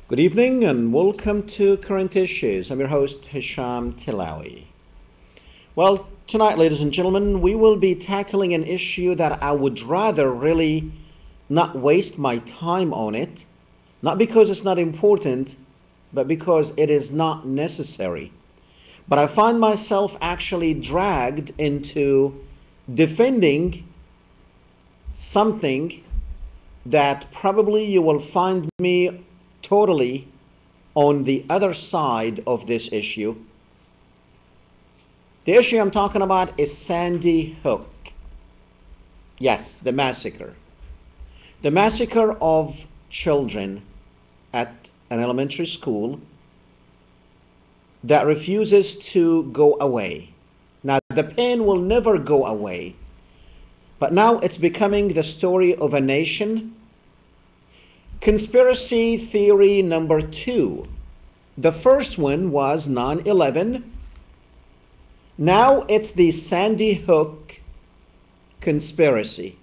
Good evening and welcome to Current Issues. I'm your host, Hesham Tillawi. Well, tonight, ladies and gentlemen, we will be tackling an issue that I would rather really not waste my time on it, not because it's not important, but because it is not necessary. But I find myself actually dragged into defending something that probably you will find me totally on the other side of this issue. The issue I'm talking about is Sandy Hook. Yes, the massacre. The massacre of children at an elementary school that refuses to go away. Now, the pain will never go away, but now it's becoming the story of a nation. Conspiracy theory number 2. The first one was 9/11. Now it's the Sandy Hook conspiracy.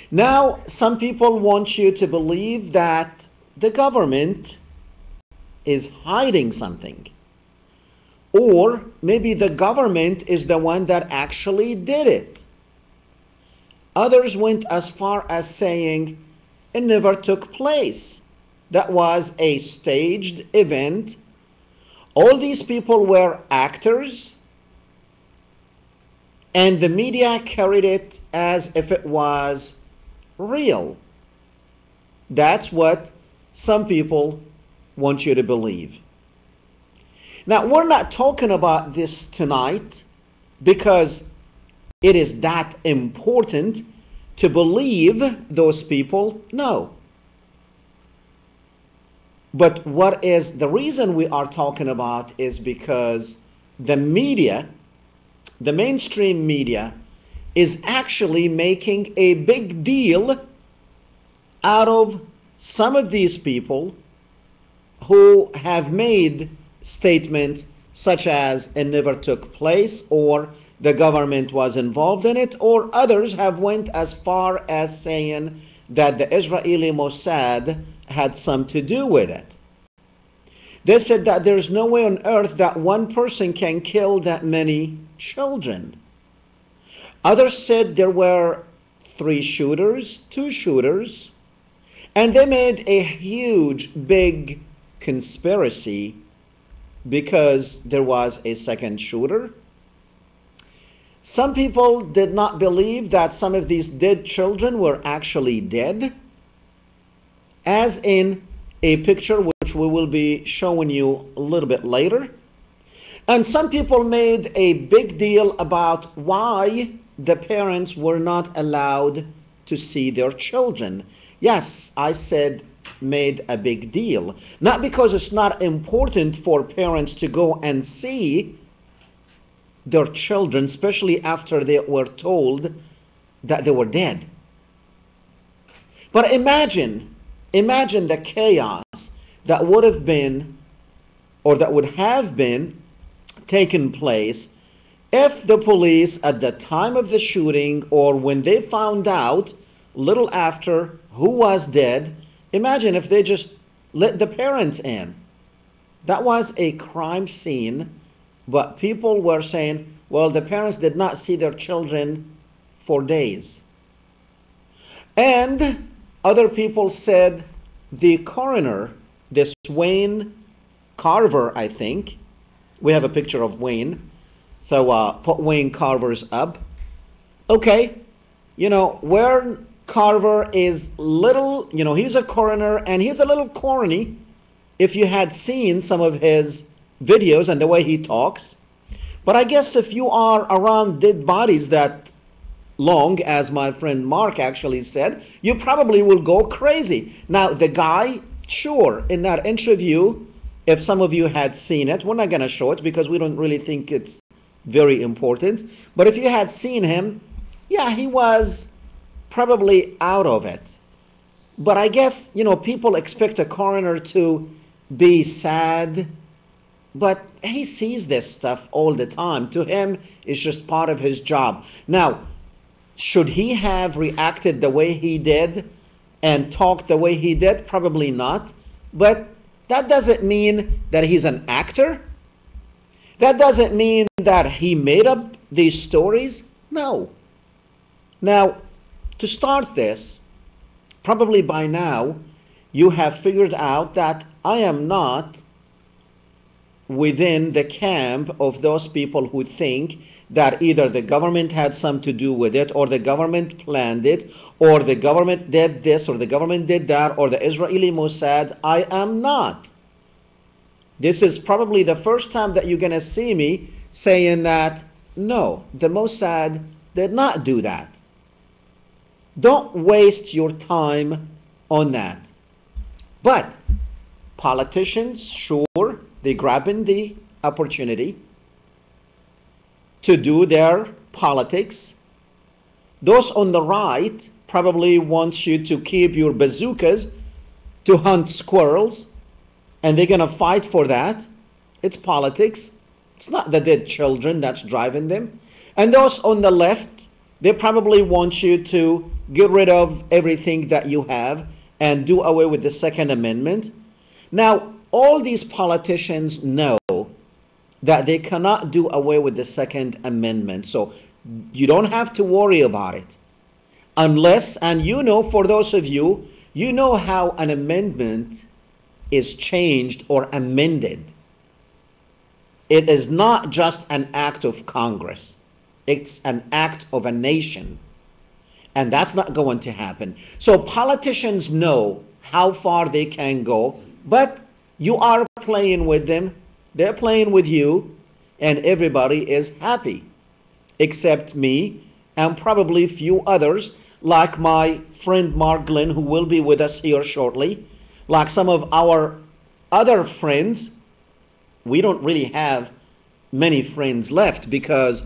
Now some people want you to believe that the government is hiding something. Or maybe the government is the one that actually did it. Others went as far as saying it never took place. That was a staged event. All these people were actors, and the media carried it as if it was real. That's what some people want you to believe. Now, we're not talking about this tonight because it is that important to believe those people. No. But what is the reason we are talking about is because the media, the mainstream media, is actually making a big deal out of some of these people who have made statements such as it never took place, or the government was involved in it, or others have went as far as saying that the Israeli Mossad had something to do with it. They said that there's no way on earth that one person can kill that many children. Others said there were 3 shooters, 2 shooters, and they made a huge, big conspiracy because there was a second shooter. Some people did not believe that some of these dead children were actually dead, as in a picture which we will be showing you a little bit later. And some people made a big deal about why the parents were not allowed to see their children. Yes, I said made a big deal. Not because it's not important for parents to go and see their children, especially after they were told that they were dead. But imagine the chaos that would have been, or that would have been taken place if the police at the time of the shooting, or when they found out little after who was dead, imagine if they just let the parents in. That was a crime scene, but people were saying, well, the parents did not see their children for days. And other people said the coroner, this Wayne Carver, I think. We have a picture of Wayne. So put Wayne Carver's up. Okay, where Carver is little, he's a coroner and he's a little corny if you had seen some of his videos and the way he talks. But I guess if you are around dead bodies that long, as my friend Mark actually said, you probably will go crazy. Now, the guy, sure, in that interview, if some of you had seen it, we're not going to show it because we don't really think it's very important. But if you had seen him, yeah, he was probably out of it. But I guess, people expect a coroner to be sad, but he sees this stuff all the time. To him, it's just part of his job. Now, should he have reacted the way he did and talked the way he did? Probably not. But that doesn't mean that he's an actor. That doesn't mean that he made up these stories. No. Now, to start this, probably by now, you have figured out that I am not within the camp of those people who think that either the government had something to do with it, or the government planned it, or the government did this, or the government did that, or the Israeli Mossad. I am not. This is probably the first time that you're going to see me saying that, no, the Mossad did not do that. Don't waste your time on that. But politicians, sure, they grabbing the opportunity to do their politics. Those on the right probably want you to keep your bazookas to hunt squirrels, and they're going to fight for that. It's politics. It's not the dead children that's driving them. And those on the left, they probably want you to get rid of everything that you have and do away with the Second Amendment. Now, all these politicians know that they cannot do away with the Second Amendment. So you don't have to worry about it. Unless, and you know, for those of you, you know how an amendment is changed or amended. It is not just an act of Congress. It's an act of a nation. And that's not going to happen. So politicians know how far they can go, but you are playing with them. They're playing with you, and everybody is happy, except me and probably a few others, like my friend Mark Glenn, who will be with us here shortly, like some of our other friends. We don't really have many friends left, because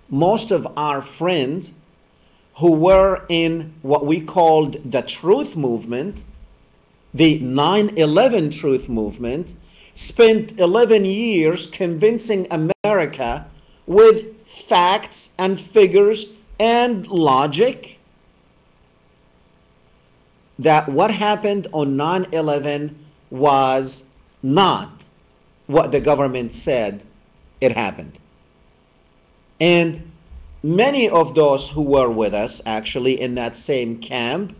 most of our friends who were in what we called the Truth Movement, the 9/11 Truth Movement, spent 11 years convincing America with facts and figures and logic that what happened on 9/11 was not what the government said it happened. And many of those who were with us actually in that same camp,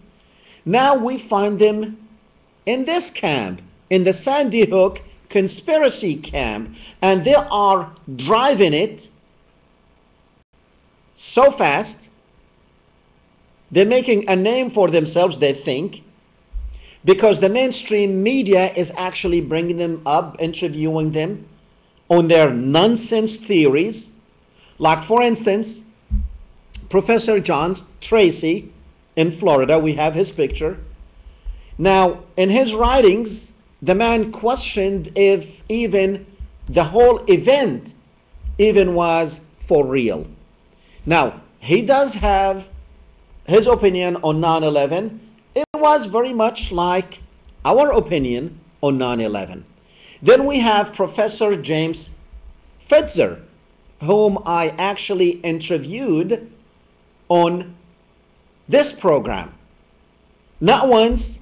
now we find them in this camp, in the Sandy Hook conspiracy camp, and they are driving it so fast. They're making a name for themselves, they think, because the mainstream media is actually bringing them up, interviewing them on their nonsense theories. Like, for instance, Professor John Tracy in Florida, we have his picture. Now, in his writings, the man questioned if even the whole event even was for real. Now, he does have his opinion on 9/11. It was very much like our opinion on 9/11. Then we have Professor James Fitzer, whom I actually interviewed on this program. Not once,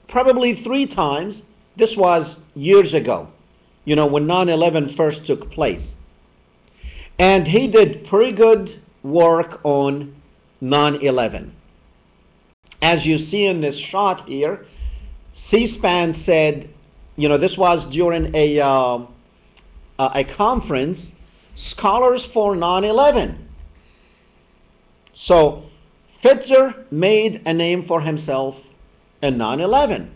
probably 3 times. This was years ago, you know, when 9/11 first took place. And he did pretty good work on 9/11. As you see in this shot here, C-SPAN said, you know, this was during a conference, Scholars for 9/11. So Fitzer made a name for himself in 9/11.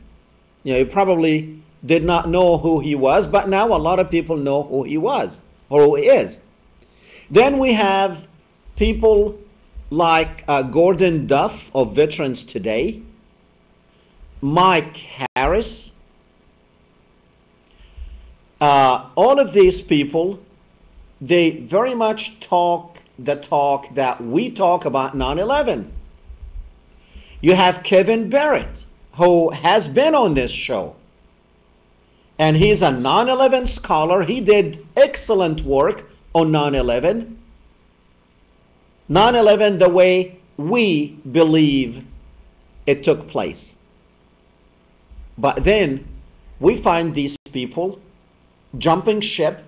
You know, he probably did not know who he was, but now a lot of people know who he was, or who he is. Then we have people like Gordon Duff of Veterans Today, Mike Harris. All of these people, they very much talk the talk that we talk about 9/11. You have Kevin Barrett, who has been on this show, and he's a 9/11 scholar. He did excellent work on 9/11. 9/11 the way we believe it took place. But then we find these people jumping ship,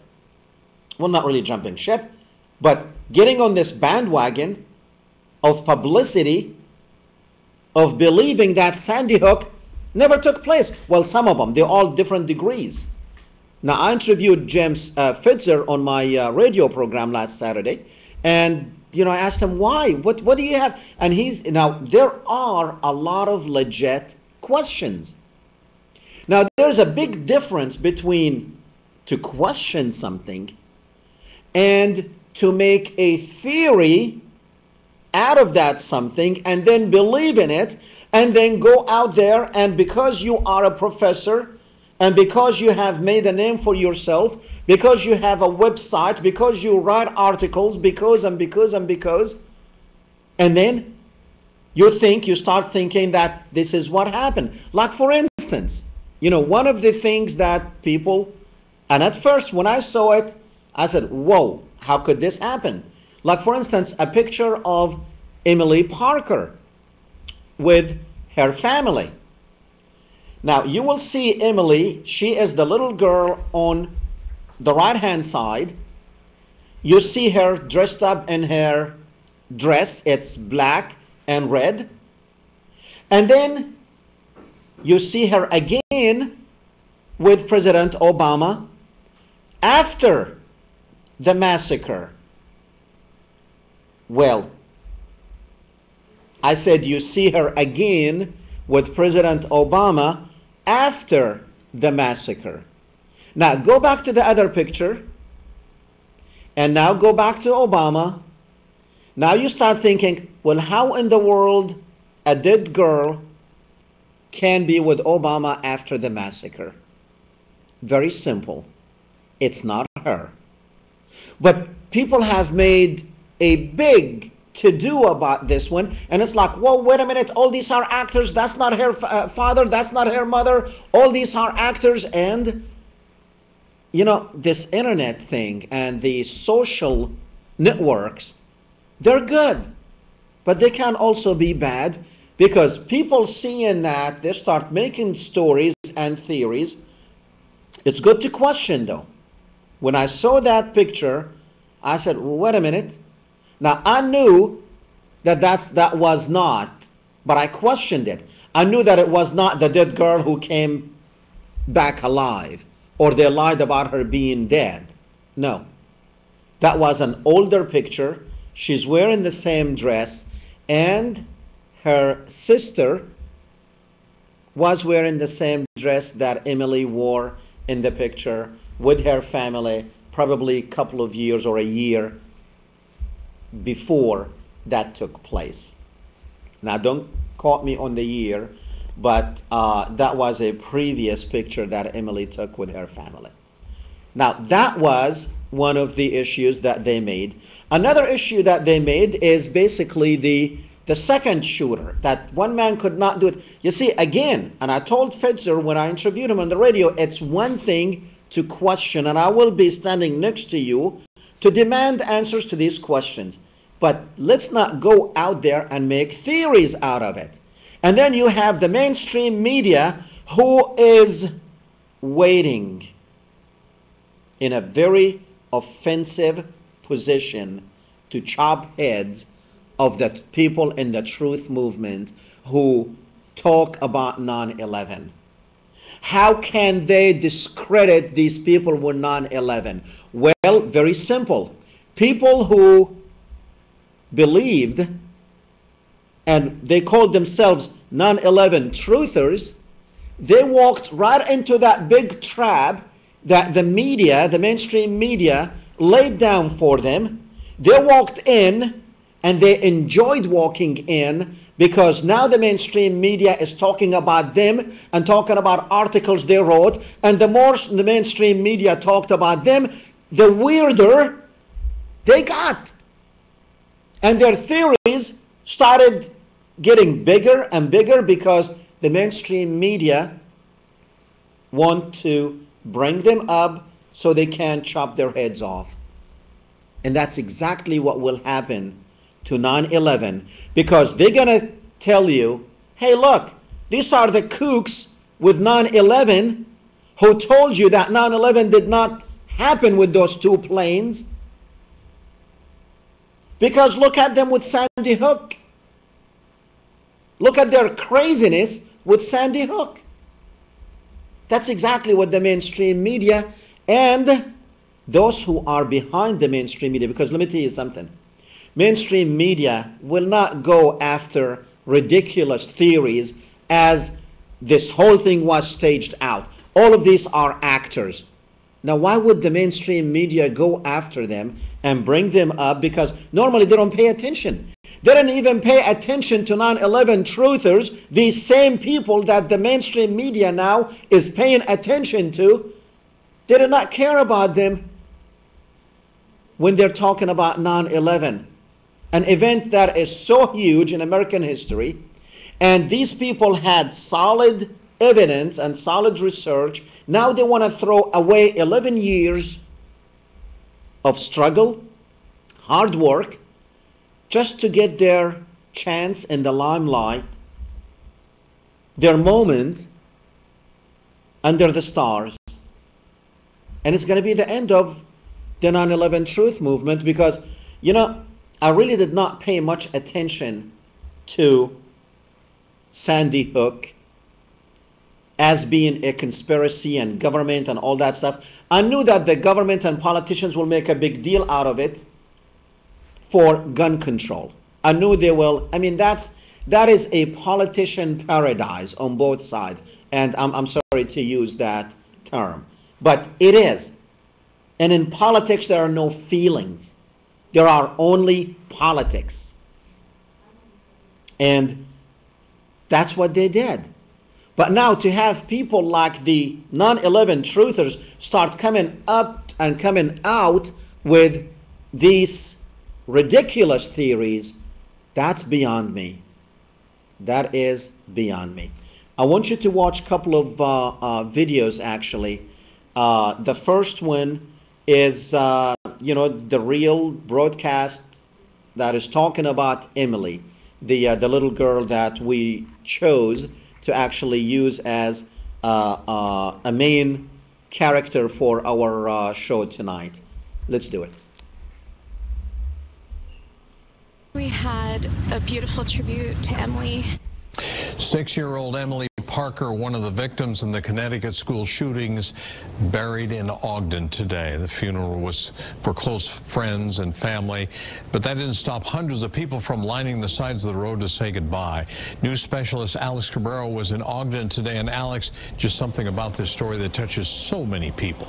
well, not really jumping ship, but getting on this bandwagon of publicity, of believing that Sandy Hook never took place. Well, some of them, they're all different degrees. Now, I interviewed James Fitzer on my radio program last Saturday, and I asked him why. What do you have? And now there are a lot of legit questions. Now, there's a big difference between to question something and to make a theory out of that something and then believe in it and then go out there, and because you are a professor and because you have made a name for yourself, because you have a website, because you write articles, because, and then you start thinking that this is what happened. Like, for instance, one of the things that people, and at first when I saw it, I said, whoa, how could this happen? Like, for instance, a picture of Emily Parker with her family. Now, you will see Emily, she is the little girl on the right-hand side. You see her dressed up in her dress. It's black and red. And then you see her again with President Obama after the massacre. Well, I said you see her again with President Obama after the massacre. Now go back to the other picture, and now go back to Obama. Now you start thinking, well, how in the world a dead girl can be with Obama after the massacre? Very simple. It's not her. But people have made a big to-do about this one, and it's like, whoa, wait a minute, all these are actors, that's not her father, that's not her mother, all these are actors. And this internet thing and the social networks, they're good, but they can also be bad, because people seeing that, they start making stories and theories. It's good to question, though. When I saw that picture, I said, well, wait a minute. Now, I knew that was not, but I questioned it. I knew that it was not the dead girl who came back alive, or they lied about her being dead. No. That was an older picture. She's wearing the same dress, and her sister was wearing the same dress that Emily wore in the picture with her family, probably a couple of years or a year before that took place. Now, don't quote me on the year, but that was a previous picture that Emily took with her family. Now, that was one of the issues that they made. Another issue that they made is basically the second shooter, that one man could not do it. You see, again, and I told Fitzer when I interviewed him on the radio, it's one thing to question, and I will be standing next to you to demand answers to these questions. But let's not go out there and make theories out of it. And then you have the mainstream media who is waiting in a very offensive position to chop heads of the people in the truth movement who talk about 9/11. How can they discredit these people with 9/11? Well, very simple. People who believed, and they called themselves 9/11 truthers, they walked right into that big trap that the media, the mainstream media, laid down for them. They walked in, and they enjoyed walking in, because now the mainstream media is talking about them and talking about articles they wrote, and the more the mainstream media talked about them, the weirder they got. And their theories started getting bigger and bigger, because the mainstream media want to bring them up so they can chop their heads off. And that's exactly what will happen to 9/11, because they're going to tell you, hey, look, these are the kooks with 9/11, who told you that 9/11 did not happen with those two planes. Because look at them with Sandy Hook. Look at their craziness with Sandy Hook. That's exactly what the mainstream media and those who are behind the mainstream media, because let me tell you something. Mainstream media will not go after ridiculous theories as this whole thing was staged out. All of these are actors. Now, why would the mainstream media go after them and bring them up? Because normally they don't pay attention. They don't even pay attention to 9/11 truthers, these same people that the mainstream media now is paying attention to. They do not care about them when they're talking about 9/11, an event that is so huge in American history. And these people had solid evidence and solid research. Now they want to throw away 11 years of struggle, hard work, just to get their chance in the limelight, their moment under the stars. And it's going to be the end of the 9/11 truth movement, because, you know, I really did not pay much attention to Sandy Hook as being a conspiracy and government and all that stuff. I knew that the government and politicians will make a big deal out of it for gun control. I knew they will. I mean, that is a politician paradise on both sides. And I'm sorry to use that term, but it is. And in politics, there are no feelings. There are only politics. And that's what they did. But now to have people like the 9/11 truthers start coming up and coming out with these ridiculous theories, that's beyond me. That is beyond me. I want you to watch a couple of videos, actually. The first one is, you know, the real broadcast that is talking about Emily, the little girl that we chose to actually use as a main character for our show tonight. Let's do it. We had a beautiful tribute to Emily. 6-year-old Emily Parker, one of the victims in the Connecticut school shootings, buried in Ogden today. The funeral was for close friends and family, but that didn't stop hundreds of people from lining the sides of the road to say goodbye. News specialist Alex Cabrero was in Ogden today. And Alex, just something about this story that touches so many people.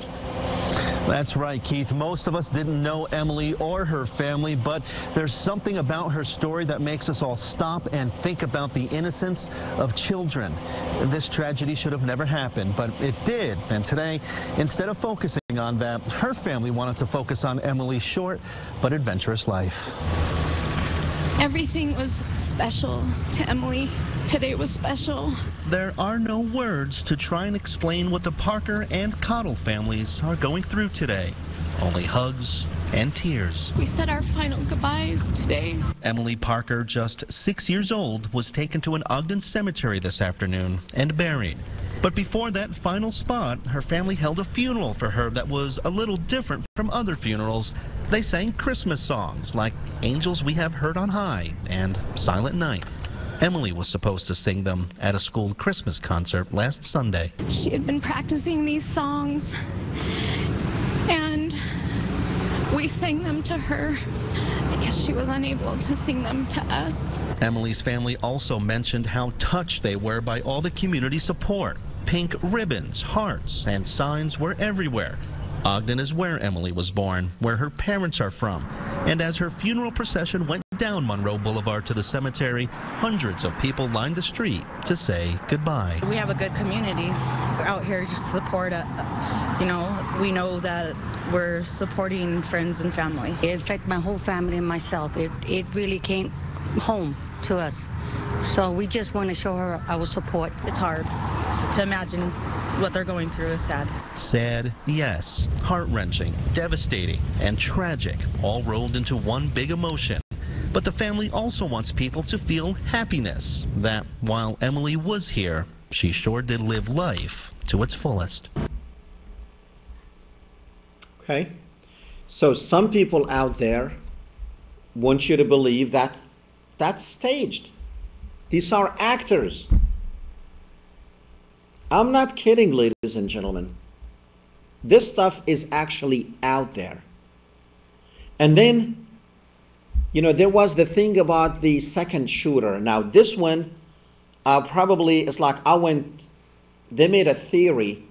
That's right, Keith. Most of us didn't know Emily or her family, but there's something about her story that makes us all stop and think about the innocence of children. This tragedy should have never happened, but it did. And today, instead of focusing on that, her family wanted to focus on Emily's short but adventurous life. Everything was special to Emily. Today was special. There are no words to try and explain what the Parker and Cottle families are going through today. Only hugs and tears. We said our final goodbyes today. Emily Parker, just 6 years old, was taken to an Ogden cemetery this afternoon and buried. But before that final spot, her family held a funeral for her that was a little different from other funerals. They sang Christmas songs like Angels We Have Heard on High and Silent Night. Emily was supposed to sing them at a school Christmas concert last Sunday. She had been practicing these songs, and we sang them to her because she was unable to sing them to us. Emily's family also mentioned how touched they were by all the community support. Pink ribbons, hearts, and signs were everywhere. Ogden is where Emily was born, where her parents are from. And as her funeral procession went down Monroe Boulevard to the cemetery, hundreds of people lined the street to say goodbye. We have a good community. We're out here just to support, you know, we know that we're supporting friends and family. It affected my whole family and myself. It really came home to us. So we just want to show her our support. It's hard to imagine what they're going through. Is sad. Sad, yes. Heart-wrenching, devastating, and tragic, all rolled into one big emotion. But the family also wants people to feel happiness, that while Emily was here, she sure did live life to its fullest. Okay? So some people out there want you to believe that that's staged. These are actors. I'm not kidding, ladies and gentlemen. This stuff is actually out there. And then, you know, there was the thing about the second shooter. Now, this one, probably, it's like they made a theory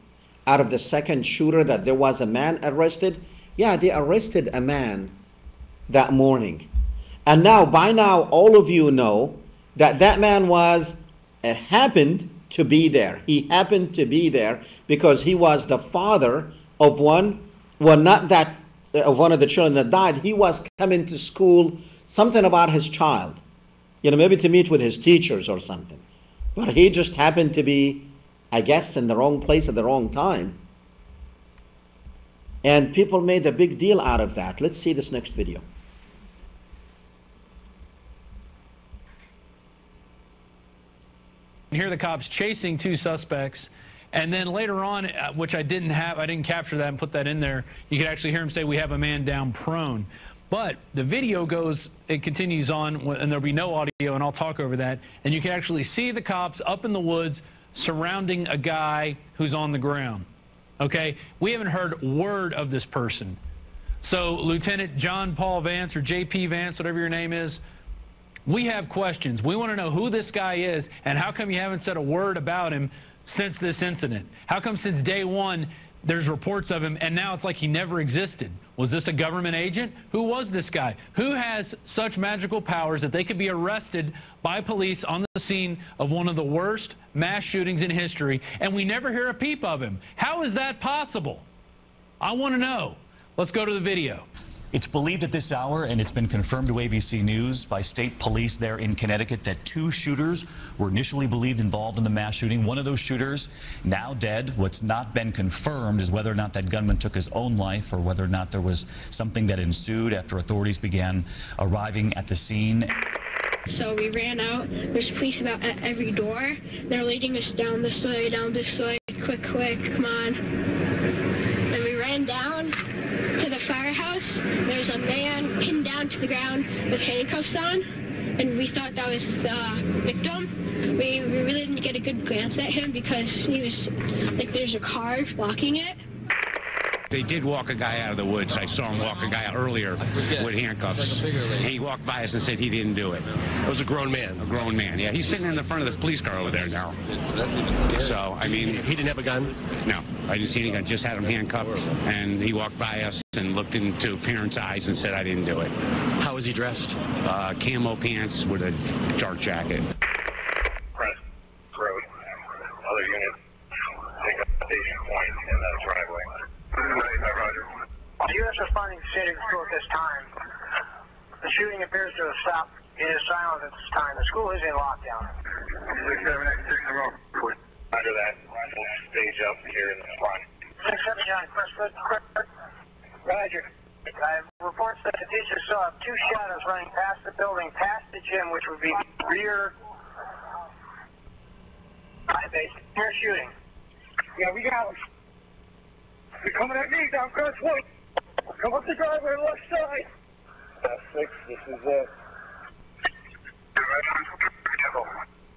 out of the second shooter that there was a man arrested. Yeah, they arrested a man that morning. And now, by now, all of you know that that man happened to be there. He happened to be there because he was the father of one of the children that died. He was coming to school, something about his child, you know, maybe to meet with his teachers or something. But he just happened to be, I guess, in the wrong place at the wrong time. And people made a big deal out of that. Let's see this next video. You hear the cops chasing two suspects, and then later on, which I didn't capture that and put that in there, you could actually hear him say, "We have a man down prone." But the video it continues on, and there'll be no audio, and I'll talk over that, and you can actually see the cops up in the woods surrounding a guy who's on the ground. Okay? We haven't heard word of this person. So Lieutenant John Paul Vance, or JP Vance, whatever your name is, we have questions. We want to know who this guy is, and how come you haven't said a word about him since this incident? How come since day one there's reports of him, and now it's like he never existed? Was this a government agent? Who was this guy? Who has such magical powers that they could be arrested by police on the scene of one of the worst mass shootings in history, and we never hear a peep of him? How is that possible? I want to know. Let's go to the video. It's believed at this hour, and it's been confirmed to ABC News by state police there in Connecticut, that two shooters were initially believed involved in the mass shooting. One of those shooters now dead. What's not been confirmed is whether or not that gunman took his own life, or whether or not there was something that ensued after authorities began arriving at the scene. So we ran out. There's police about at every door. They're leading us down this way, quick, come on. Then we ran down to the firehouse. There's a man pinned down to the ground with handcuffs on, and we thought that was the victim. We really didn't get a good glance at him because he was like, there's a car blocking it. They did walk a guy out of the woods. I saw him walk a guy out earlier with handcuffs. And he walked by us and said he didn't do it. It was a grown man. A grown man, yeah. He's sitting in the front of the police car over there now. So, I mean... He didn't have a gun? No, I didn't see any gun. Just had him handcuffed. And he walked by us and looked into parents' eyes and said, I didn't do it. How was he dressed? Camo pants with a dark jacket. Press road. Other unit. Take up station point in the driveway. Roger. U.S. responding to state of school at this time. The shooting appears to have stopped. It is silent at this time. The school is in lockdown. 676 in a row. Under that, we'll stage up here in the front. 679, Crestwood. Roger. Reports that the teacher saw two shadows running past the building, past the gym, which would be rear base. Near shooting. Yeah, we got him. They're coming at me down Crestwood. Come up the driveway left side. 6, this is it.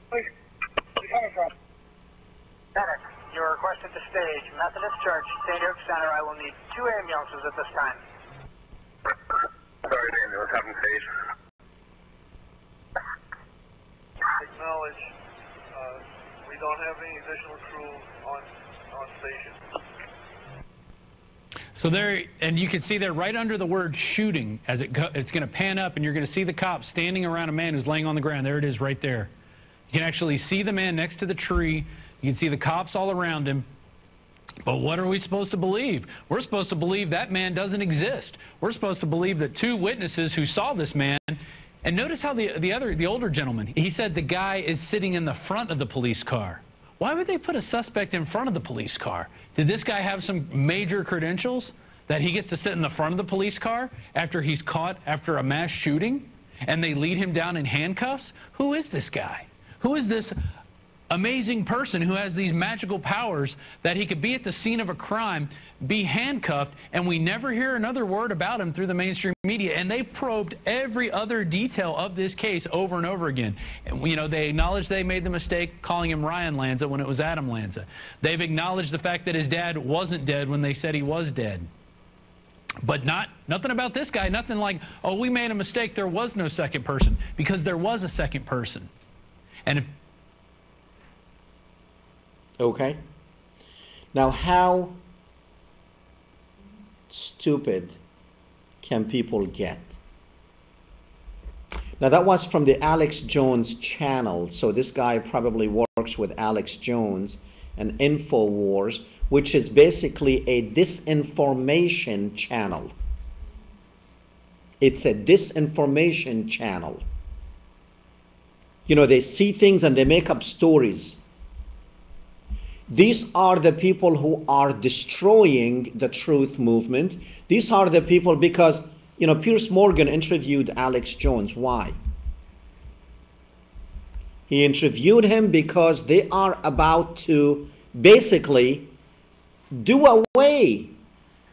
Where you coming from? You are requested to stage Methodist Church, St. Oak Center. I will need 2 ambulances at this time. Sorry, the ambulance having stage. Acknowledge. We don't have any additional crew on station. So there, and you can see there right under the word shooting, as it's going to pan up, and you're going to see the cops standing around a man who's laying on the ground. There it is right there. You can actually see the man next to the tree. You can see the cops all around him. But what are we supposed to believe? We're supposed to believe that man doesn't exist. We're supposed to believe that 2 witnesses who saw this man, and notice how the older gentleman, he said the guy is sitting in the front of the police car. Why would they put a suspect in front of the police car? Did this guy have some major credentials that he gets to sit in the front of the police car after he's caught after a mass shooting, and they lead him down in handcuffs? Who is this guy? Who is this amazing person who has these magical powers that he could be at the scene of a crime, be handcuffed, and we never hear another word about him through the mainstream media. And they probed every other detail of this case over and over again. And, you know, they acknowledged they made the mistake calling him Ryan Lanza when it was Adam Lanza. They've acknowledged the fact that his dad wasn't dead when they said he was dead. But nothing about this guy, nothing like, oh, we made a mistake, there was no second person, because there was a second person. And if okay. Now, how stupid can people get? Now, that was from the Alex Jones channel. So this guy probably works with Alex Jones and InfoWars, which is basically a disinformation channel. It's a disinformation channel. You know, they see things and they make up stories. These are the people who are destroying the truth movement. These are the people because, you know, Piers Morgan interviewed Alex Jones. Why? He interviewed him because they are about to basically do away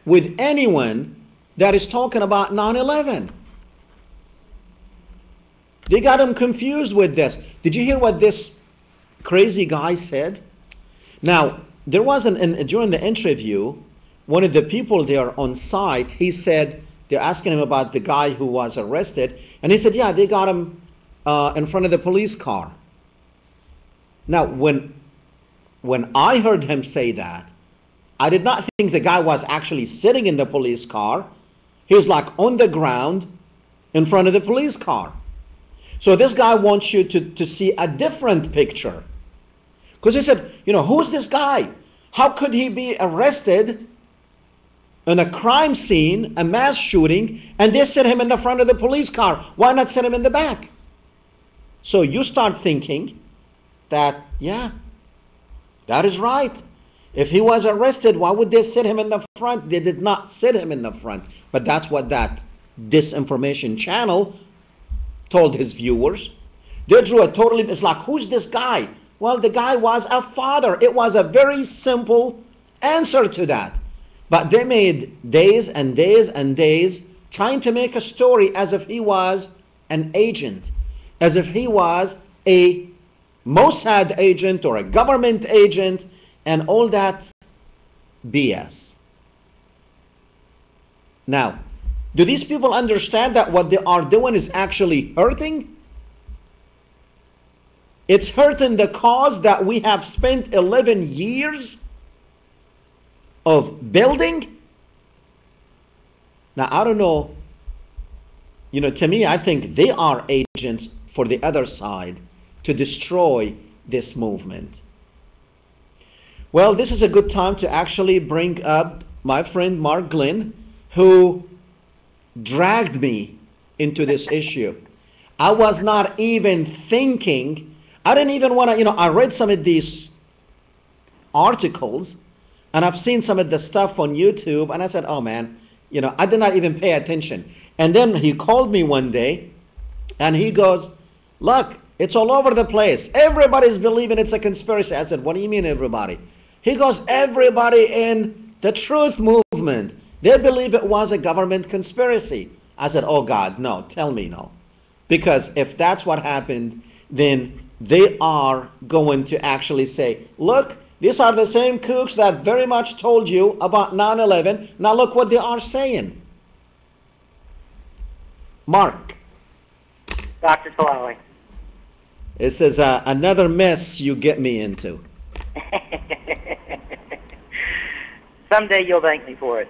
with anyone that is talking about 9/11. They got him confused with this. Did you hear what this crazy guy said? Now, there was during the interview, one of the people there on site, he said, they're asking him about the guy who was arrested, and he said, yeah, they got him in front of the police car. Now, when I heard him say that, I did not think the guy was actually sitting in the police car. He was like on the ground in front of the police car. So this guy wants you to see a different picture. Because he said, you know, who's this guy? How could he be arrested in a crime scene, a mass shooting, and they set him in the front of the police car? Why not set him in the back? So you start thinking that, yeah, that is right. If he was arrested, why would they sit him in the front? They did not sit him in the front. But that's what that disinformation channel told his viewers. They drew a totally, it's like, who's this guy? Well, the guy was a father. It was a very simple answer to that. But they made days and days and days trying to make a story as if he was an agent, as if he was a Mossad agent or a government agent, and all that BS. Now, do these people understand that what they are doing is actually hurting? It's hurting the cause that we have spent 11 years of building. Now, I don't know, you know, to me, I think they are agents for the other side to destroy this movement. Well, this is a good time to actually bring up my friend Mark Glynn, who dragged me into this issue. I was not even thinking, I didn't even want to, you know, I read some of these articles and I've seen some of the stuff on YouTube and I said, oh man, you know, I did not even pay attention. And then he called me one day and he goes, look, it's all over the place. Everybody's believing it's a conspiracy. I said, what do you mean everybody? He goes, everybody in the truth movement, they believe it was a government conspiracy. I said, oh God, no, tell me no. Because if that's what happened, then they are going to actually say, look, these are the same kooks that very much told you about 9/11. Now look what they are saying. Mark. Dr. Tillawi. This is another mess you get me into. Someday you'll thank me for it.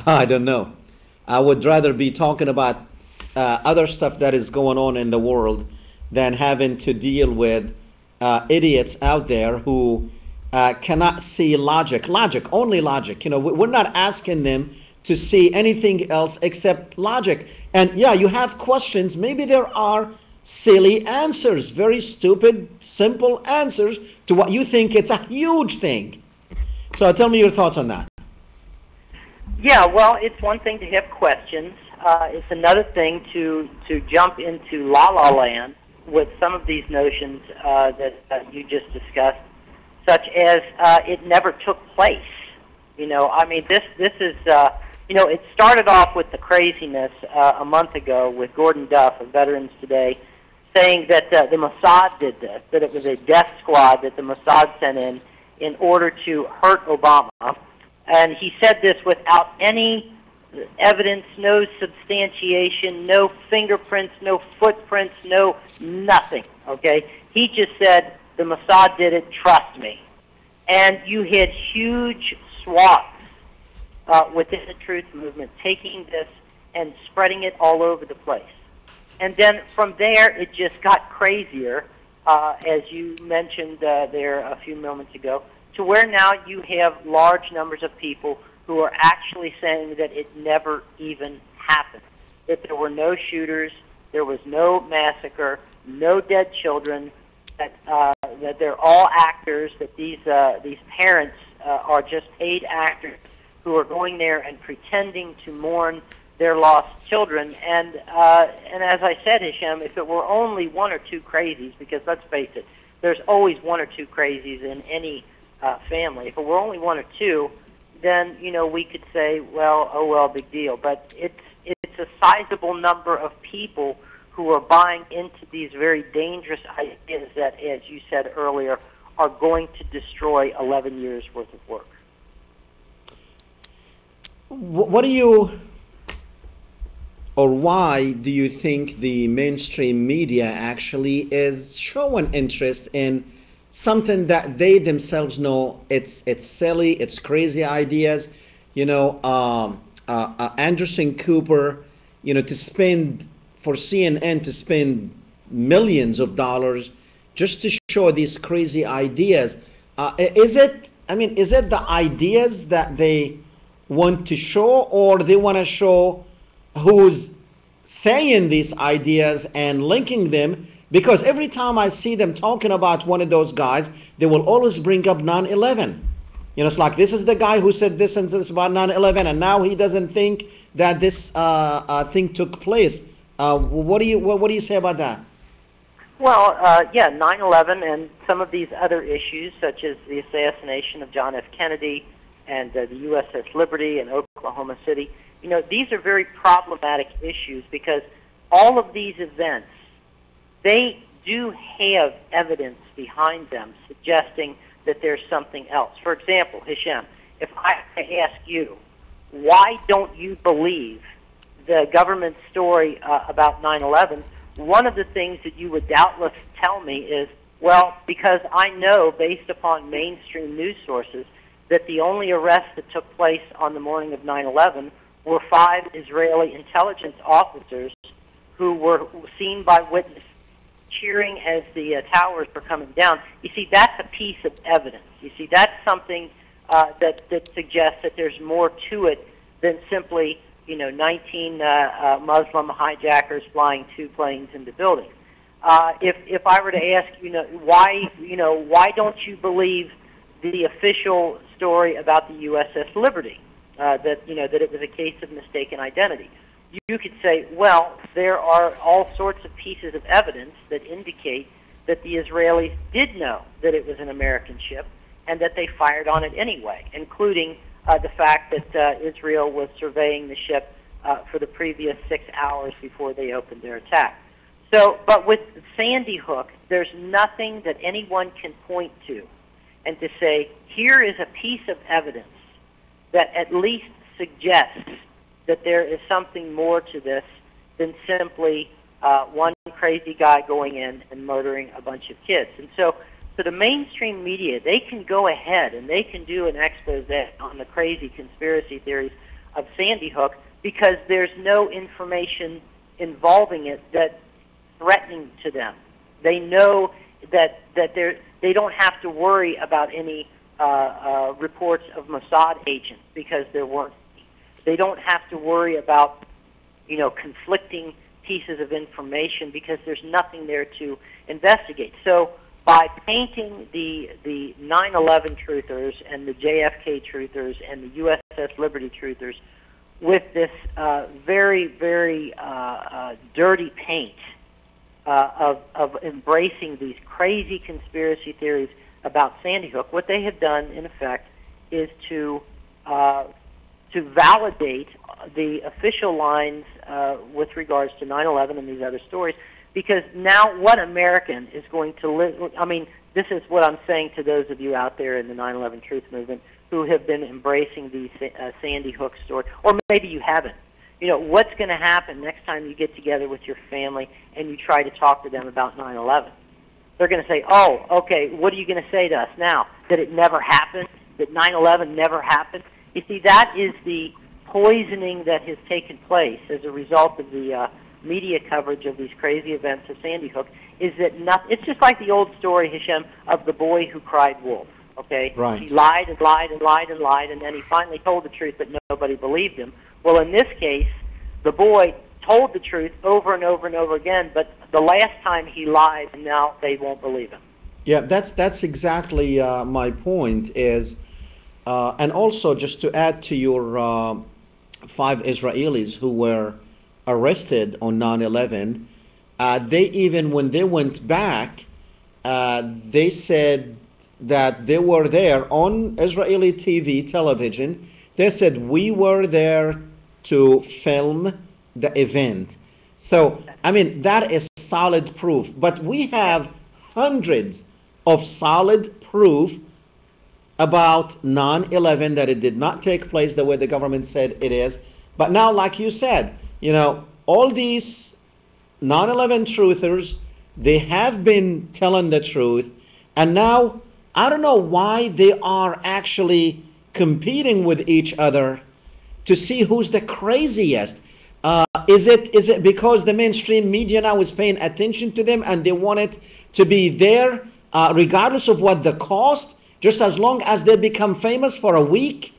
I don't know. I would rather be talking about other stuff that is going on in the world than having to deal with idiots out there who cannot see logic. Logic, only logic. You know, we're not asking them to see anything else except logic. And yeah, you have questions. Maybe there are silly answers, very stupid, simple answers to what you think it's a huge thing. So tell me your thoughts on that. Yeah, well, it's one thing to have questions. It's another thing to jump into la-la land with some of these notions that you just discussed, such as it never took place. I mean, this is, it started off with the craziness a month ago with Gordon Duff of Veterans Today saying that the Mossad did this, that it was a death squad that the Mossad sent in order to hurt Obama. And he said this without any evidence, no substantiation, no fingerprints, no footprints, no nothing, okay? He just said, the Mossad did it, trust me. And you had huge swaths within the truth movement taking this and spreading it all over the place. And then from there, it just got crazier, as you mentioned there a few moments ago, to where now you have large numbers of people who are actually saying that it never even happened, that there were no shooters, there was no massacre, no dead children, that they're all actors, that these parents are just paid actors who are going there and pretending to mourn their lost children. And as I said, Hesham, if it were only one or two crazies, because let's face it, there's always one or two crazies in any family. If it were only one or two, then we could say, well, oh well, big deal. But it's a sizable number of people who are buying into these very dangerous ideas that, as you said earlier, are going to destroy 11 years worth of work. What do you, or why do you think the mainstream media actually is showing interest in something that they themselves know it's silly, it's crazy ideas? Anderson Cooper, to spend, for CNN to spend millions of dollars just to show these crazy ideas. Is it the ideas that they want to show, or they want to show who's saying these ideas and linking them? Because every time I see them talking about one of those guys, they will always bring up 9/11. It's like, this is the guy who said this and this about 9/11, and now he doesn't think that this thing took place. What do you say about that? Well, 9/11 and some of these other issues, such as the assassination of John F. Kennedy and the USS Liberty and Oklahoma City, these are very problematic issues because all of these events, they do have evidence behind them suggesting that there's something else. For example, Hesham, if I ask you, why don't you believe the government story about 9/11, one of the things that you would doubtless tell me is, well, because I know, based upon mainstream news sources, that the only arrests that took place on the morning of 9/11 were 5 Israeli intelligence officers who were seen by witnesses cheering as the towers were coming down. You see, that's a piece of evidence. You see, that's something that suggests that there's more to it than simply 19 Muslim hijackers flying 2 planes into buildings. If I were to ask, why don't you believe the official story about the USS Liberty, that it was a case of mistaken identity? You could say, well, there are all sorts of pieces of evidence that indicate that the Israelis did know that it was an American ship and that they fired on it anyway, including the fact that Israel was surveying the ship for the previous 6 hours before they opened their attack. So, but with Sandy Hook, there's nothing that anyone can point to and to say, here is a piece of evidence that at least suggests that there is something more to this than simply one crazy guy going in and murdering a bunch of kids. And so the mainstream media, they can go ahead and they can do an expose on the crazy conspiracy theories of Sandy Hook because there's no information involving it that's threatening to them. They know that they don't have to worry about any reports of Mossad agents because there weren't. They don't have to worry about, conflicting pieces of information because there's nothing there to investigate. So by painting the 9/11 truthers and the JFK truthers and the USS Liberty truthers with this very, very dirty paint, of embracing these crazy conspiracy theories about Sandy Hook, what they have done, in effect, is to validate the official lines with regards to 9/11 and these other stories. Because now, what American is going to live? I mean, this is what I'm saying to those of you out there in the 9/11 truth movement who have been embracing the Sandy Hook story, or maybe you haven't. You know, what's going to happen next time you get together with your family and you try to talk to them about 9/11? They're going to say, oh, okay, what are you going to say to us now? That it never happened? That 9/11 never happened? You see, that is the poisoning that has taken place as a result of the media coverage of these crazy events of Sandy Hook, is that it's just like the old story, Hesham, of the boy who cried wolf. Okay, right. He lied and lied and lied and lied, and then he finally told the truth, but nobody believed him. Well, in this case, the boy told the truth over and over and over again, but the last time he lied, and now they won't believe him. Yeah, that's exactly my point. And also, just to add to your 5 Israelis who were arrested on 9/11, they even, when they went back, they said that they were there on Israeli television. They said, we were there to film the event. So, I mean, that is solid proof. But we have hundreds of solid proof about 9/11 that it did not take place the way the government said it is. But now, like you said, you know, all these 9/11 truthers, they have been telling the truth, and now I don't know why they are actually competing with each other to see who's the craziest. Is it because the mainstream media now is paying attention to them and they want it to be there regardless of what the cost, just as long as they become famous for a week?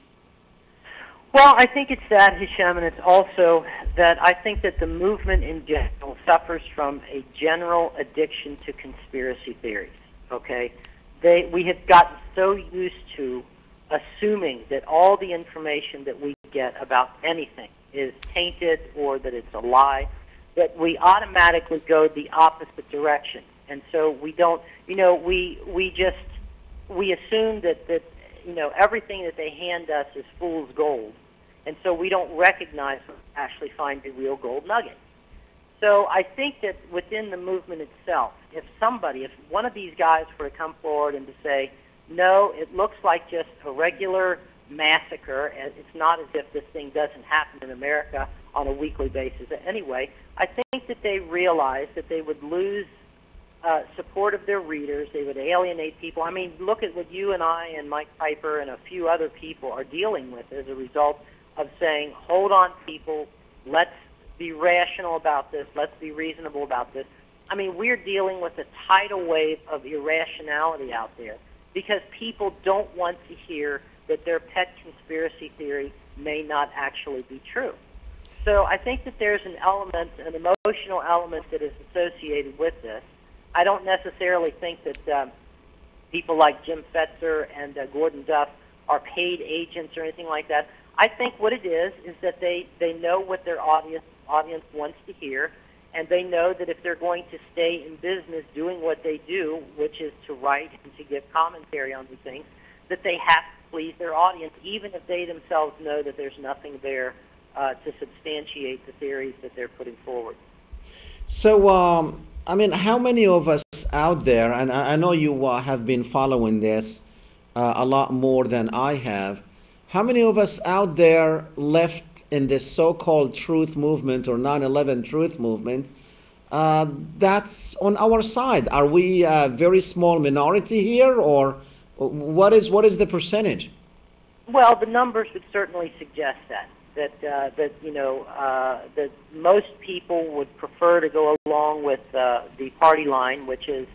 Well, I think it's that, Hesham, and it's also that I think that the movement in general suffers from a general addiction to conspiracy theories, okay? We have gotten so used to assuming that all the information that we get about anything is tainted or that it's a lie, that we automatically go the opposite direction. And so we don't, you know, we assume that you know, everything that they hand us is fool's gold. And so we don't recognize when we actually find the real gold nugget. So I think that within the movement itself, if one of these guys were to come forward and to say, no, it looks like just a regular massacre, and it's not as if this thing doesn't happen in America on a weekly basis anyway, I think that they realize that they would lose support of their readers. They would alienate people. I mean, look at what you and I and Mike Piper and a few other people are dealing with as a result of saying, hold on, people, let's be rational about this, let's be reasonable about this. I mean, we're dealing with a tidal wave of irrationality out there because people don't want to hear that their pet conspiracy theory may not actually be true. So I think that there's an emotional element that is associated with this. I don't necessarily think that people like Jim Fetzer and Gordon Duff are paid agents or anything like that. I think what it is that they know what their audience wants to hear, and they know that if they're going to stay in business doing what they do, which is to write and to give commentary on these things, that they have to please their audience, even if they themselves know that there's nothing there to substantiate the theories that they're putting forward. So, I mean, how many of us out there, and I know you have been following this a lot more than I have, how many of us out there left in this so-called truth movement or 9/11 truth movement that's on our side? Are we a very small minority here, or what is the percentage? Well, the numbers would certainly suggest that most people would prefer to go along with the party line, which is,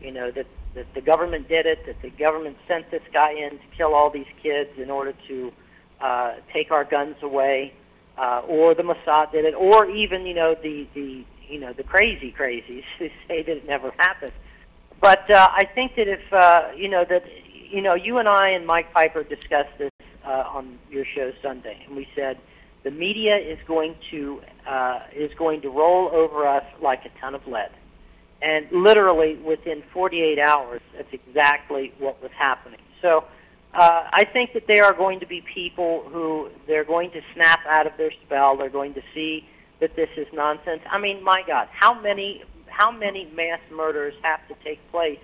you know, that the government did it, that the government sent this guy in to kill all these kids in order to take our guns away, or the Mossad did it, or even the crazies who say that it never happened. But I think that if you and I and Mike Piper discussed this on your show Sunday, and we said the media is going to roll over us like a ton of lead. And literally within 48 hours, that's exactly what was happening. So I think that there are going to be people who they're going to snap out of their spell. They're going to see that this is nonsense. I mean, my God, how many mass murders have to take place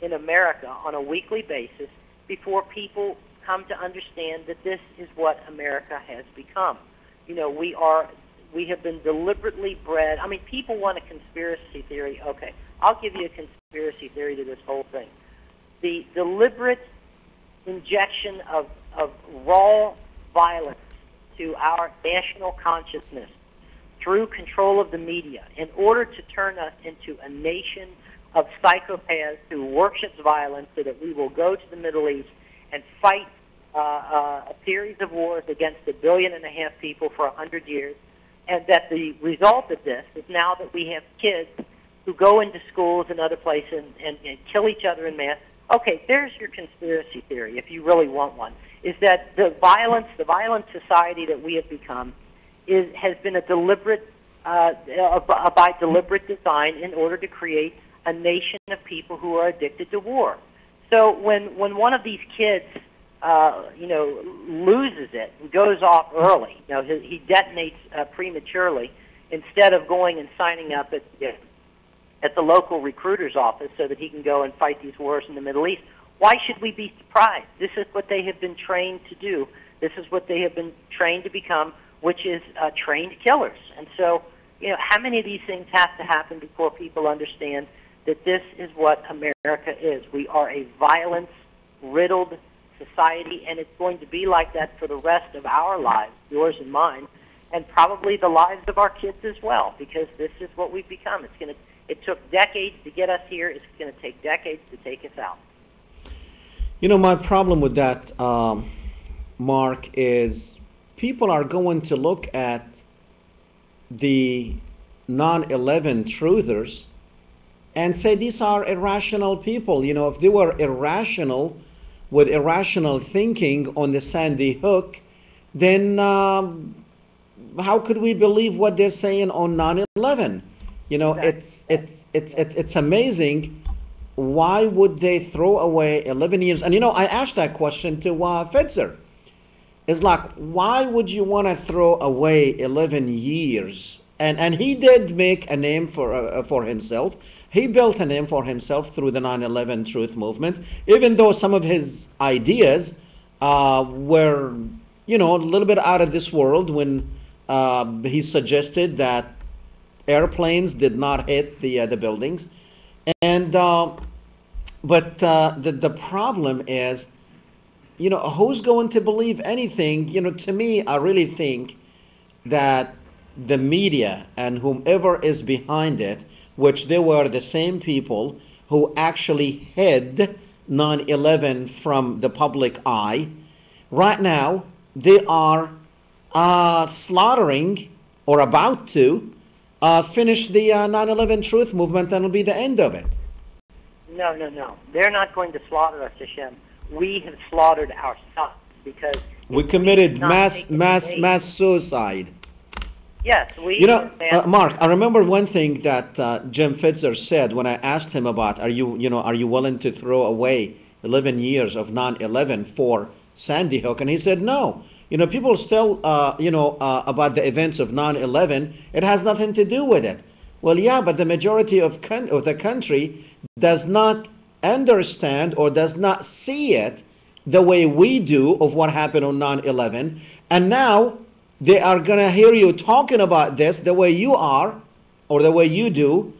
in America on a weekly basis before people come to understand that this is what America has become? You know, we have been deliberately bred. I mean, people want a conspiracy theory. Okay, I'll give you a conspiracy theory to this whole thing. The deliberate injection of raw violence to our national consciousness through control of the media in order to turn us into a nation of psychopaths who worships violence so that we will go to the Middle East and fight a series of wars against 1.5 billion people for 100 years, and that the result of this is now that we have kids who go into schools and other places and kill each other in mass. Okay, there's your conspiracy theory, if you really want one, is that the violent society that we have become has been a deliberate, by deliberate design in order to create a nation of people who are addicted to war. So when one of these kids, loses it and goes off early, he detonates prematurely instead of going and signing up at the local recruiter's office so that he can go and fight these wars in the Middle East. Why should we be surprised? This is what they have been trained to do. This is what they have been trained to become, which is trained killers. And so, how many of these things have to happen before people understand that this is what America is? We are a violence-riddled society, and it's going to be like that for the rest of our lives, yours and mine, and probably the lives of our kids as well, because this is what we've become. It took decades to get us here. It's going to take decades to take us out. My problem with that, Mark, is people are going to look at the 9/11 truthers and say these are irrational people. If they were irrational with irrational thinking on the Sandy Hook, then how could we believe what they're saying on 9/11? It's amazing. Why would they throw away 11 years? And I asked that question to Fitzer. It's like, why would you want to throw away 11 years? And he did make a name for himself. He built a name for himself through the 9/11 Truth Movement, even though some of his ideas were, a little bit out of this world when he suggested that airplanes did not hit the buildings. And but the problem is, who's going to believe anything? To me, I really think that the media and whomever is behind it, which they were the same people who actually hid 9/11 from the public eye, right now they are slaughtering or about to finish the 9/11 Truth Movement, and it'll be the end of it. No. They're not going to slaughter us, Hesham. We have slaughtered ourselves because we committed mass suicide. Yes, Mark, I remember one thing that Jim Fitzer said when I asked him about, are you willing to throw away 11 years of 9/11 for Sandy Hook? And he said no. People still, about the events of 9/11, it has nothing to do with it. Well, yeah, but the majority of the country does not understand or does not see it the way we do of what happened on 9/11. And now they are going to hear you talking about this the way you are or the way you do,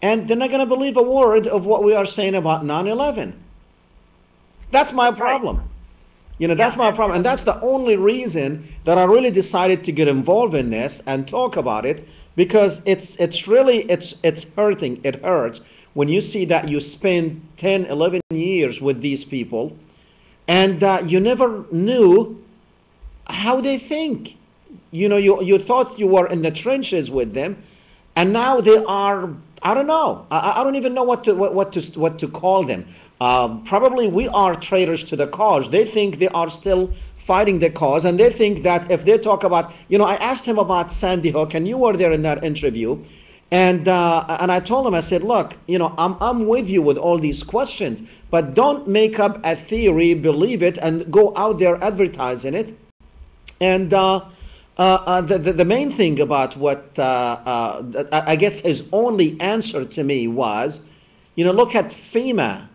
and they're not going to believe a word of what we are saying about 9/11. That's my problem. That's my problem. And that's the only reason that I really decided to get involved in this and talk about it, because it's hurting. It hurts when you see that you spend 10, 11 years with these people and you never knew how they think. You thought you were in the trenches with them, and now they are, I don't know. I don't even know what to call them. Probably we are traitors to the cause. They think they are still fighting the cause, and they think that if they talk about, I asked him about Sandy Hook, and you were there in that interview, And I told him, I said, look, I'm with you with all these questions, but don't make up a theory, believe it, and go out there advertising it. And the main thing about what I guess his only answer to me was, look at FEMA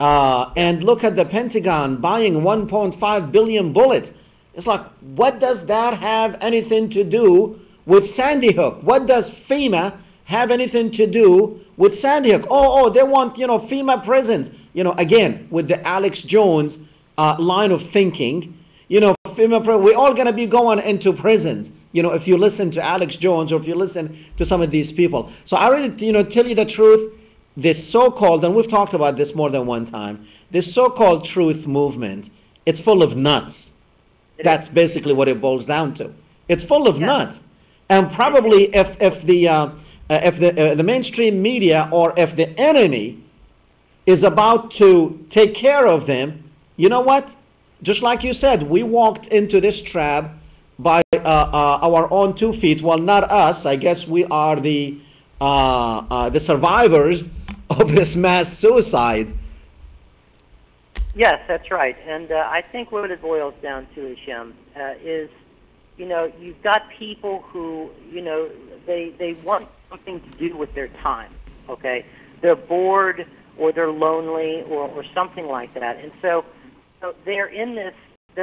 and look at the Pentagon buying 1.5 billion bullets. It's like, what does that have anything to do with Sandy Hook? What does FEMA have anything to do with Sandy Hook? Oh, they want, FEMA prisons. Again, with the Alex Jones line of thinking, FEMA, we're all going to be going into prisons, if you listen to Alex Jones or if you listen to some of these people. So I really, tell you the truth, this so-called, and we've talked about this more than one time, this so-called truth movement, it's full of nuts. That's basically what it boils down to. It's full of nuts. And probably if the mainstream media or if the enemy is about to take care of them, you know what? Just like you said, we walked into this trap by our own 2 feet. Well, not us. I guess we are the survivors of this mass suicide. Yes, that's right. And I think what it boils down to, Hesham, is, you've got people who, they want something to do with their time, okay? They're bored or they're lonely or something like that. And so they're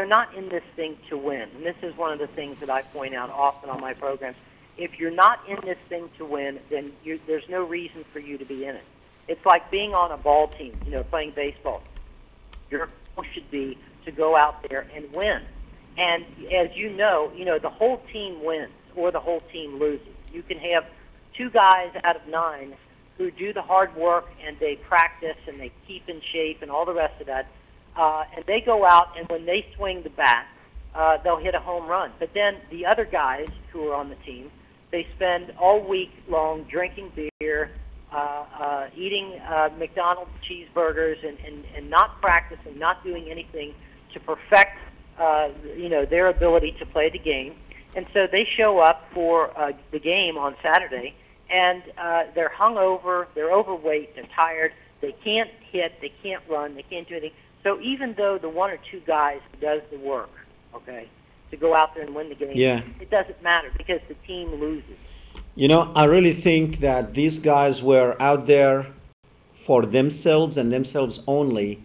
not in this thing to win. And this is one of the things that I point out often on my programs. If you're not in this thing to win, then there's no reason for you to be in it. It's like being on a ball team, playing baseball. Your goal should be to go out there and win. And as you know, the whole team wins or the whole team loses. You can have 2 guys out of 9 who do the hard work and they practice and they keep in shape and all the rest of that. And they go out and when they swing the bat, they'll hit a home run. But then the other guys who are on the team, they spend all week long drinking beer, eating McDonald's cheeseburgers and not practicing, not doing anything to perfect, their ability to play the game. And so they show up for the game on Saturday, and they're hungover, they're overweight, they're tired, they can't hit, they can't run, they can't do anything. So even though the 1 or 2 guys who does the work, okay, to go out there and win the game, it doesn't matter because the team loses. I really think that these guys were out there for themselves and themselves only,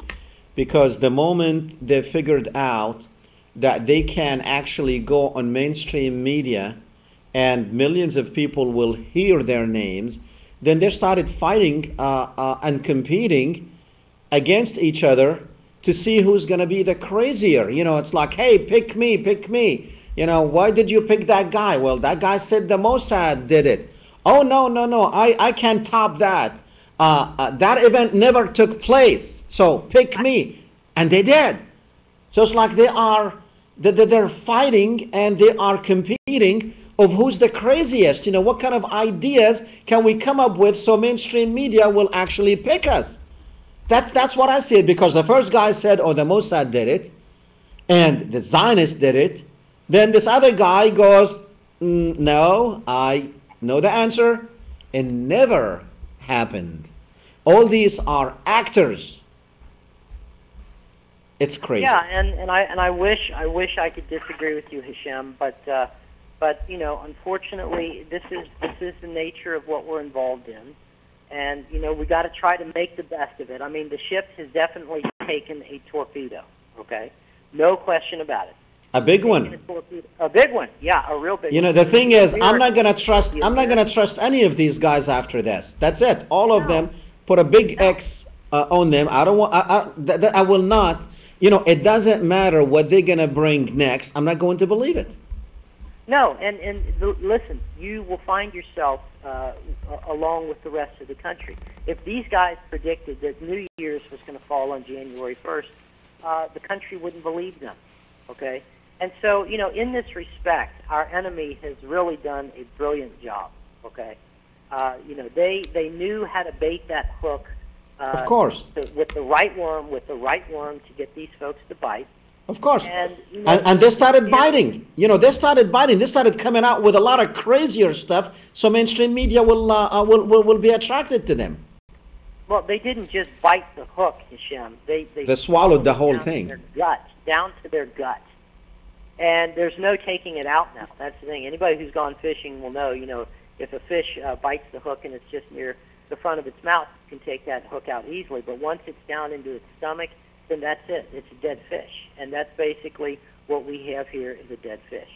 because the moment they figured out that they can actually go on mainstream media and millions of people will hear their names, then they started fighting and competing against each other to see who's going to be the crazier. It's like, hey, pick me, pick me. Why did you pick that guy? Well, that guy said the Mossad did it. Oh, no, I can't top that. That event never took place, so pick me. And they did. So it's like they're fighting and they are competing of who's the craziest. What kind of ideas can we come up with so mainstream media will actually pick us? That's what I see, because the first guy said, oh, the Mossad did it, and the Zionists did it. Then this other guy goes, no, I know the answer. It never happened. All these are actors. It's crazy. Yeah, and I wish I could disagree with you, Hesham, but unfortunately, this is the nature of what we're involved in. And, we got to try to make the best of it. I mean, the ship has definitely taken a torpedo, okay? No question about it. A big one. A big one, yeah, a real big one. The thing is, I'm not going to trust any of these guys after this. That's it. All of them, put a big X on them. I don't want, I will not, it doesn't matter what they're going to bring next. I'm not going to believe it. No, and listen, you will find yourself along with the rest of the country. If these guys predicted that New Year's was going to fall on January 1st, the country wouldn't believe them, okay? And so, in this respect, our enemy has really done a brilliant job, okay? They knew how to bait that hook. Of course. With the right worm to get these folks to bite. Of course. And, And they started biting. They started biting. They started coming out with a lot of crazier stuff, so mainstream media will be attracted to them. Well, they didn't just bite the hook, Hesham. They swallowed the whole down thing. To their guts, down to their guts. And there's no taking it out now. That's the thing. Anybody who's gone fishing will know, if a fish bites the hook and it's just near the front of its mouth, you can take that hook out easily. But once it's down into its stomach, then that's it. It's a dead fish. And that's basically what we have here is a dead fish.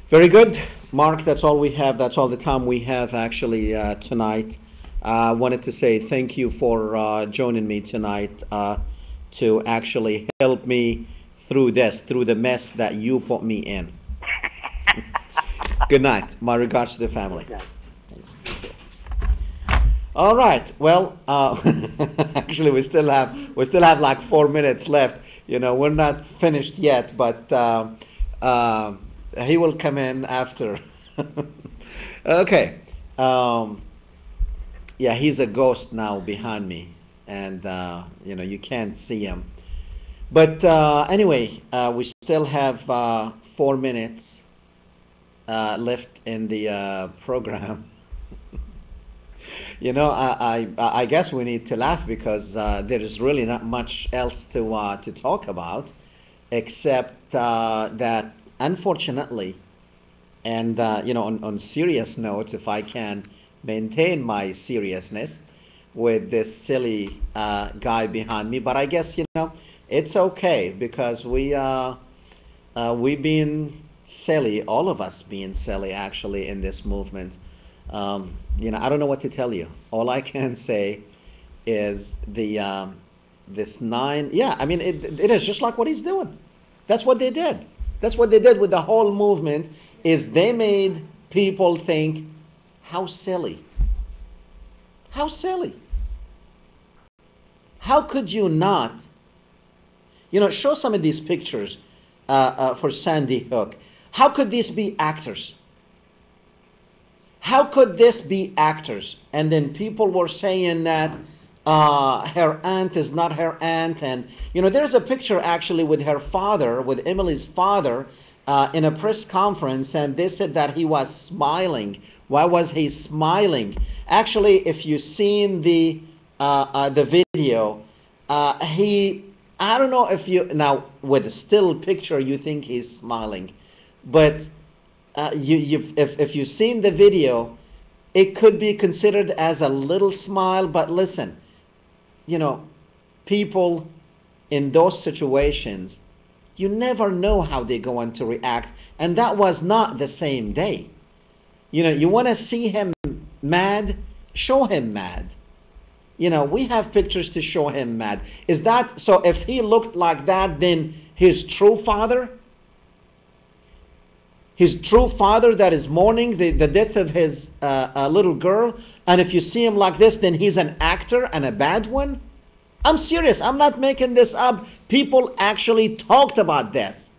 Very good. Mark, that's all we have. That's all the time we have actually tonight. I wanted to say thank you for joining me tonight to actually help me through the mess that you put me in. Good night. My regards to the family. Thanks. All right. Well, actually, we still have like 4 minutes left. We're not finished yet, but he will come in after. Okay. Yeah, he's a ghost now behind me, and you can't see him. But anyway, we still have 4 minutes left in the program. I guess we need to laugh because there is really not much else to talk about, except that unfortunately, and on serious notes, if I can maintain my seriousness with this silly guy behind me, but I guess it's okay because we've been silly, all of us being silly actually in this movement. I don't know what to tell you. All I can say is this 9. Yeah, I mean it is just like what he's doing. That's what they did. That's what they did with the whole movement. Is they made people think, how silly. How silly. How could you not? Show some of these pictures for Sandy Hook. How could these be actors? How could this be actors? And then people were saying that her aunt is not her aunt. And, there's a picture actually with her father, with Emily's father, in a press conference, and they said that he was smiling. Why was he smiling? Actually, if you've seen the video, I don't know if you, now with a still picture, you think he's smiling, but if you've seen the video, it could be considered as a little smile. But listen, people in those situations, you never know how they're going to react. And that was not the same day. You want to see him mad? Show him mad. We have pictures to show him mad. Is that so? If he looked like that, then his true father that is mourning the death of his little girl, and if you see him like this, then he's an actor and a bad one? I'm serious. I'm not making this up. People actually talked about this,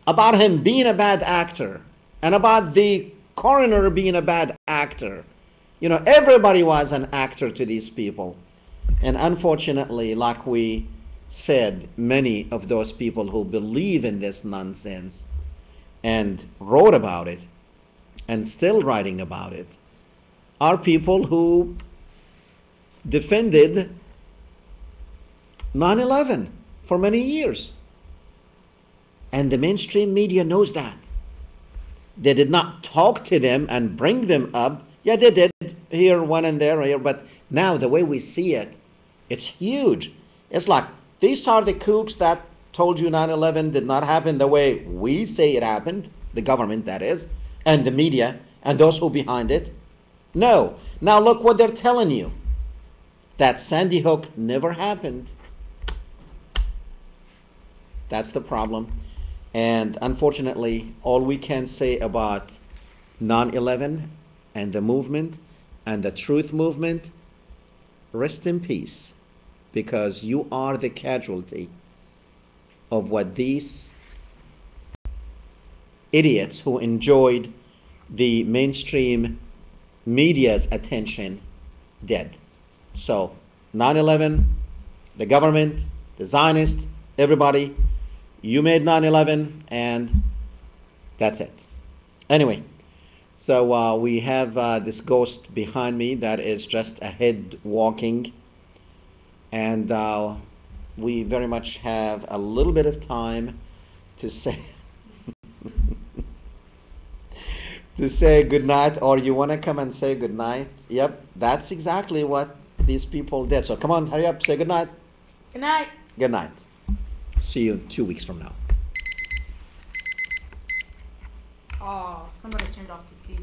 about him being a bad actor, and about the coroner being a bad actor. Everybody was an actor to these people. And unfortunately, like we said, many of those people who believe in this nonsense and wrote about it and still writing about it are people who defended 9/11 for many years. And the mainstream media knows that. They did not talk to them and bring them up. Yeah, they did here, one and there, here, but now the way we see it, it's huge. It's like, these are the kooks that told you 9/11 did not happen the way we say it happened, the government that is, and the media, and those who behind it. No. Now look what they're telling you. That Sandy Hook never happened. That's the problem. And unfortunately, all we can say about 9/11 and the movement and the truth movement, rest in peace, because you are the casualty of what these idiots who enjoyed the mainstream media's attention did. So 9/11, the government, the Zionists, everybody, you made 9/11, and that's it. Anyway, so we have this ghost behind me that is just a head walking, and we very much have a little bit of time to say to say good night, or you want to come and say good night. Yep, that's exactly what these people did. So come on, hurry up, say good night. Good night. Good night. See you 2 weeks from now. Oh, somebody turned off the TV.